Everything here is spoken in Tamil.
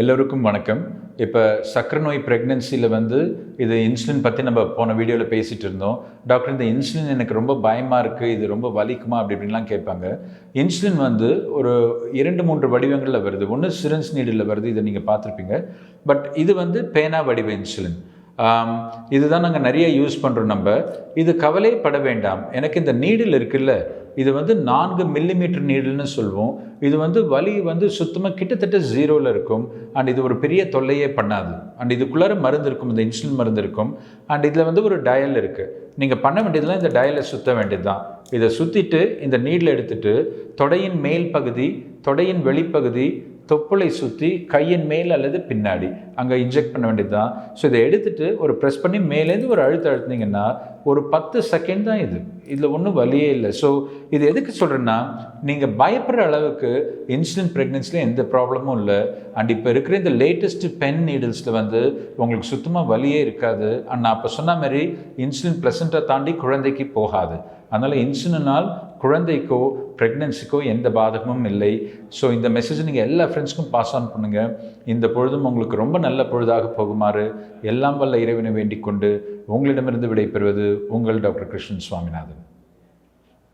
எல்லோருக்கும் வணக்கம். இப்போ சர்க்கரை நோய் ப்ரெக்னென்சியில் இது இன்சுலின் பற்றி நம்ம போன வீடியோவில் பேசிகிட்டு இருந்தோம். டாக்டர், இந்த இன்சுலின் எனக்கு ரொம்ப பயமாக இருக்குது, இது ரொம்ப வலிக்குமா அப்படின்லாம் கேட்பாங்க. இன்சுலின் ஒரு 2-3 வடிவங்களில் வருது. ஒன்று சிரஞ்ச் நீடில் வருது, இதை நீங்கள் பார்த்துருப்பீங்க. பட் இது பேனா வடிவ இன்சுலின். இதுதான் நாங்கள் நிறைய யூஸ் பண்ணுறோம். இது கவலைப்பட வேண்டாம். எனக்கு இந்த நீடில் இருக்குல்ல, இது 4 மில்லிமீட்டர் நீடில்னு சொல்லுவோம். இது வலி சுத்தமாக கிட்டத்தட்ட 0ல் இருக்கும். அண்ட் இது ஒரு பெரிய தொல்லையே பண்ணாது. அண்ட் இதுக்குள்ளார மருந்து இருக்கும், இந்த இன்சுலின் மருந்து இருக்கும். அண்ட் இதில் ஒரு டயல் இருக்குது. நீங்கள் பண்ண வேண்டியதுலாம் இந்த டயலை சுற்ற வேண்டியது தான். இதை சுற்றிட்டு இந்த நீடில் எடுத்துகிட்டு தொடையின் மேல் பகுதி, தொடையின் வெளிப்பகுதி, தொப்புளை சுற்றி கையின் மேல் அல்லது பின்னாடி அங்கே இன்ஜெக்ட் பண்ண வேண்டியது தான். ஸோ இதை எடுத்துகிட்டு ஒரு ப்ரெஸ் பண்ணி மேலேருந்து ஒரு அழுத்தினீங்கன்னா ஒரு 10 செகண்ட் தான் இதில் ஒன்றும் வலியே இல்லை. ஸோ இது எதுக்கு சொல்கிறேன்னா, நீங்கள் பயப்படுற அளவுக்கு இன்சுலின் ப்ரெக்னென்சியில் எந்த ப்ராப்ளமும் இல்லை. அண்ட் இப்போ இருக்கிற இந்த லேட்டஸ்ட்டு பென் நீடில்ஸில் உங்களுக்கு சுத்தமாக வலியே இருக்காது. அண்ட் நான் அப்போ சொன்ன மாதிரி இன்சுலின் ப்ளசண்ட்டை தாண்டி குழந்தைக்கு போகாது. அதனால் இன்சுலினால் குழந்தைக்கோ ப்ரெக்னென்சிக்கோ எந்த பாதகமும் இல்லை. ஸோ இந்த மெசேஜ் நீங்கள் எல்லா ஃப்ரெண்ட்ஸ்க்கும் பாஸ் ஆன் பண்ணுங்கள். இந்த பொழுதும் உங்களுக்கு ரொம்ப நல்ல பொழுதாக போகுமாறு எல்லாம் வல்ல இறைவனை வேண்டிக் கொண்டு உங்களிடமிருந்து விடைபெறுவது உங்கள் டாக்டர் கிருஷ்ணன் சுவாமிநாதன்.